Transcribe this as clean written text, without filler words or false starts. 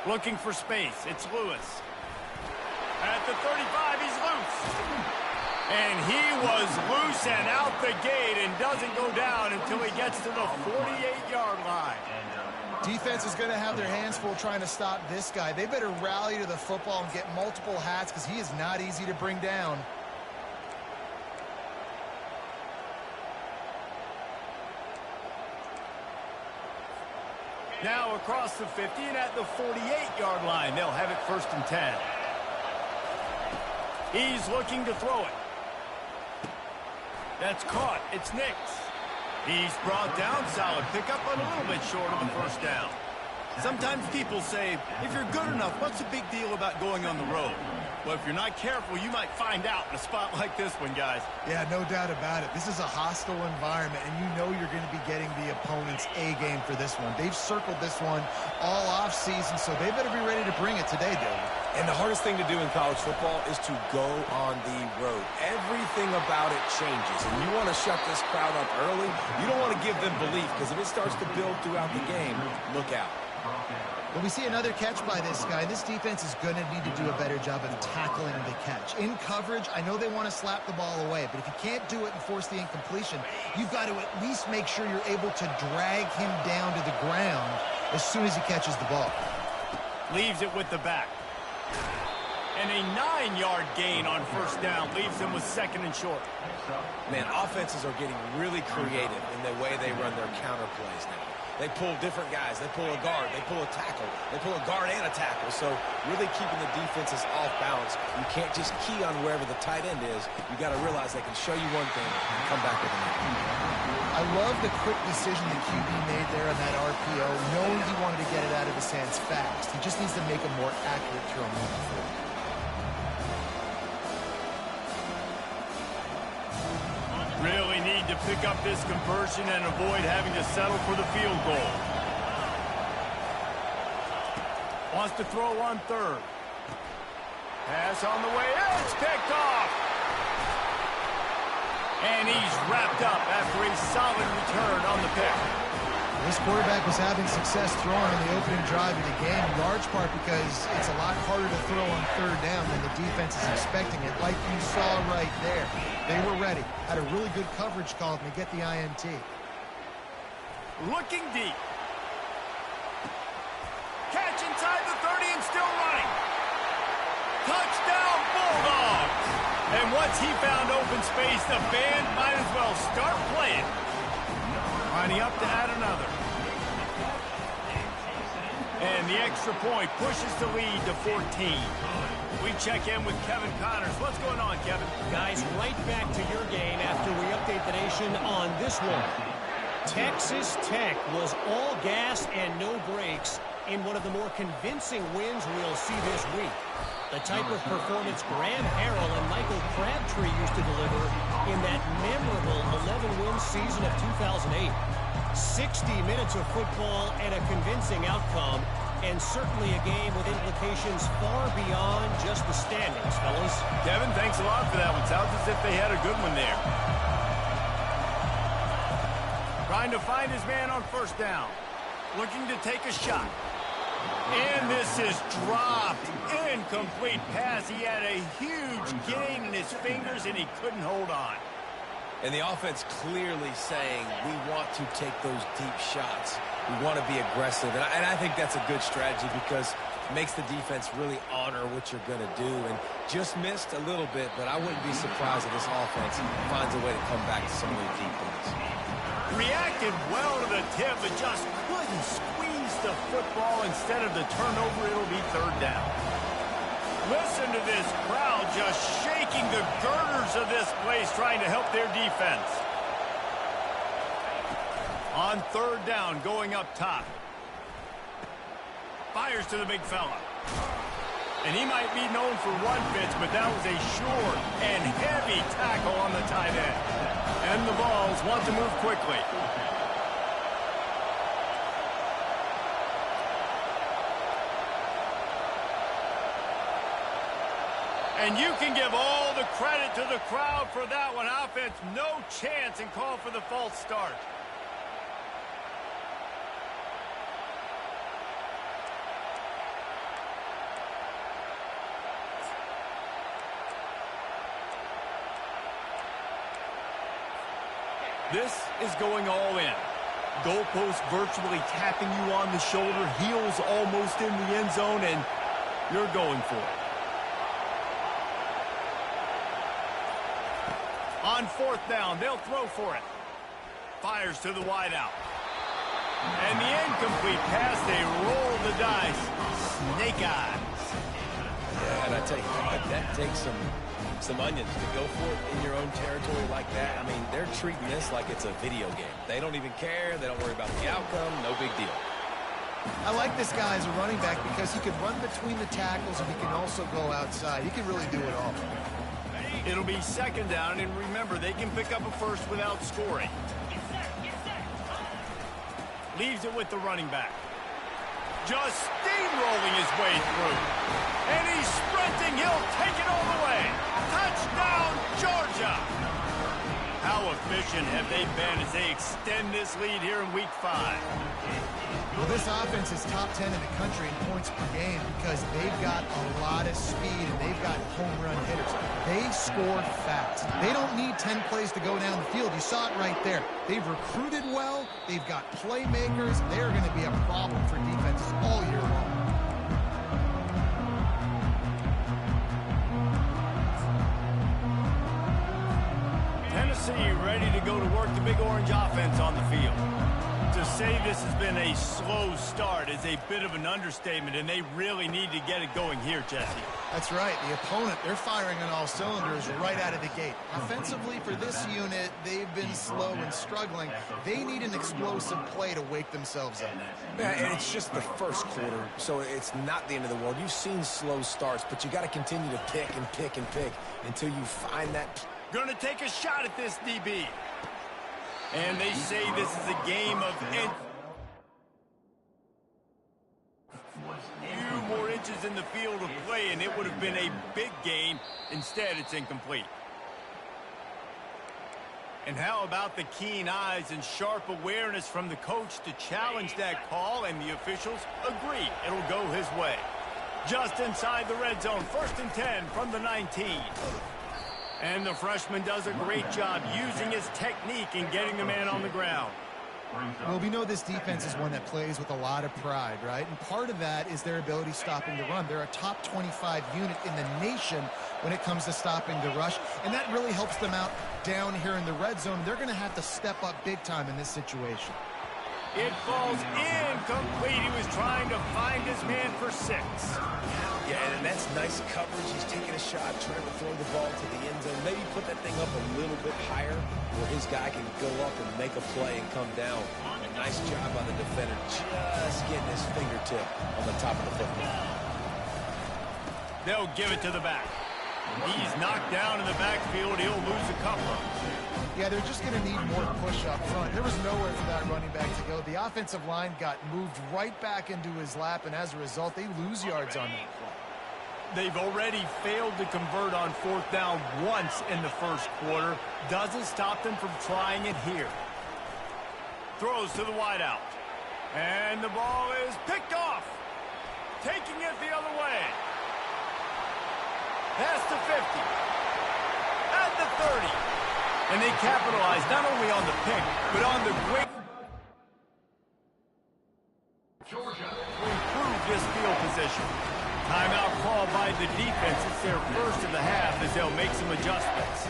Looking for space. It's Lewis. At the 35, he's loose. And he was loose and out the gate and doesn't go down until he gets to the 48-yard line. Defense is going to have their hands full trying to stop this guy. They better rally to the football and get multiple hats because he is not easy to bring down. Now across the 50 and at the 48-yard line, they'll have it 1st and 10. He's looking to throw it. That's caught. It's Nix. He's brought down. Solid pickup, but a little bit short of the 1st down. Sometimes people say, if you're good enough, what's the big deal about going on the road? Well, if you're not careful, you might find out in a spot like this one, guys. Yeah, no doubt about it. This is a hostile environment, and you know you're going to be getting the opponent's A game for this one. They've circled this one all offseason, so they better be ready to bring it today, David. And the hardest thing to do in college football is to go on the road. Everything about it changes, and you want to shut this crowd up early. You don't want to give them belief, because if it starts to build throughout the game, look out. Well, we see another catch by this guy. This defense is going to need to do a better job of tackling the catch. In coverage, I know they want to slap the ball away, but if you can't do it and force the incompletion, you've got to at least make sure you're able to drag him down to the ground as soon as he catches the ball. Leaves it with the back. And a 9-yard gain on 1st down leaves them with 2nd and short. Man, offenses are getting really creative in the way they run their counter plays now. They pull different guys. They pull a guard. They pull a tackle. They pull a guard and a tackle. So really keeping the defenses off balance. You can't just key on wherever the tight end is. You got to realize they can show you one thing and come back with another. I love the quick decision the QB made there on that RPO, knowing he wanted to get it out of his hands fast. He just needs to make a more accurate throw moving forward. Really need to pick up this conversion and avoid having to settle for the field goal. Wants to throw on 3rd. Pass on the way. It's picked off. And he's wrapped up after a solid return on the pick. This quarterback was having success throwing in the opening drive of the game, in large part because it's a lot harder to throw on 3rd down than the defense is expecting it, like you saw right there. They were ready. Had a really good coverage call to get the INT. Looking deep. Catch inside the 30 and still running. Touchdown, Bulldogs! And once he found open space, the band might as well start playing. Lining up to add another. And the extra point pushes the lead to 14. We check in with Kevin Connors. What's going on, Kevin? Guys, right back to your game after we update the nation on this one. Texas Tech was all gas and no brakes in one of the more convincing wins we'll see this week. The type of performance Graham Harrell and Michael Crabtree used to deliver in that memorable 11-win season of 2008. 60 minutes of football and a convincing outcome, and certainly a game with implications far beyond just the standings, fellas. Kevin, thanks a lot for that one. Sounds as if they had a good one there. Trying to find his man on 1st down. Looking to take a shot. And this is dropped. Incomplete pass. He had a huge gain in his fingers, and he couldn't hold on. And the offense clearly saying, we want to take those deep shots. We want to be aggressive. And I think that's a good strategy because it makes the defense really honor what you're going to do. And just missed a little bit, but I wouldn't be surprised if this offense finds a way to come back to some of those deep ones. Reacted well to the tip, but just couldn't squeeze the football. Instead of the turnover, it'll be 3rd down. Listen to this crowd just shaking the girders of this place, trying to help their defense. On 3rd down, going up top. Fires to the big fella. And he might be known for run fits, but that was a short and heavy tackle on the tight end. And the Vols want to move quickly. And you can give all the credit to the crowd for that one. Offense, no chance, and call for the false start. This is going all in. Goalpost virtually tapping you on the shoulder, heels almost in the end zone, and you're going for it. On fourth down, they'll throw for it. Fires to the wideout. And the incomplete pass, they roll the dice. Snake eyes. Yeah, and I tell you what, that takes some onions to go for it in your own territory like that. I mean, they're treating this like it's a video game. They don't even care. They don't worry about the outcome. No big deal. I like this guy as a running back because he can run between the tackles and he can also go outside. He can really do it all. It'll be second down, and remember, they can pick up a first without scoring. Leaves it with the running back. Just steamrolling his way through. And he's sprinting. He'll take it all the way. Touchdown, Georgia. How efficient have they been as they extend this lead here in Week 5? Well, this offense is top 10 in the country in points per game because they've got a lot of speed and they've got home run hitters. They score fast. They don't need 10 plays to go down the field. You saw it right there. They've recruited well. They've got playmakers. They're going to be a problem for defenses all year long. Tennessee ready to go to work the Big Orange offense on the field. To say this has been a slow start is a bit of an understatement, and they really need to get it going here, Jesse. That's right. The opponent, they're firing on all cylinders right out of the gate. Offensively, for this unit, they've been slow and struggling. They need an explosive play to wake themselves up. Yeah, and it's just the first quarter, so it's not the end of the world. You've seen slow starts, but you got to continue to pick and pick and pick until you find that. Going to take a shot at this DB. And they say this is a game of few more inches in the field of play, and it would have been a big gain. Instead, it's incomplete. And how about the keen eyes and sharp awareness from the coach to challenge that call, and the officials agree it'll go his way. Just inside the red zone, 1st and 10 from the 19. And the freshman does a great job using his technique and getting the man on the ground. Well, we know this defense is one that plays with a lot of pride, right? And part of that is their ability stopping the run. They're a top 25 unit in the nation when it comes to stopping the rush, and that really helps them out down here in the red zone. They're going to have to step up big time in this situation. It falls incomplete. He was trying to find his man for 6. Yeah, and that's nice coverage. He's taking a shot, trying to throw the ball to the end zone. Maybe put that thing up a little bit higher where his guy can go up and make a play and come down. A nice job by the defender, just getting his fingertip on the top of the football. They'll give it to the back. He's knocked down in the backfield. He'll lose a couple. Yeah, they're just going to need more push up front. There was nowhere for that running back to go. The offensive line got moved right back into his lap, and as a result, they lose yards on that play. They've already failed to convert on 4th down once in the first quarter. Doesn't stop them from trying it here. Throws to the wideout. And the ball is picked off. Taking it the other way. Past the 50. At the 30. And they capitalize not only on the pick, but on the great to improve this field position. Timeout called by the defense. It's their first of the half as they'll make some adjustments.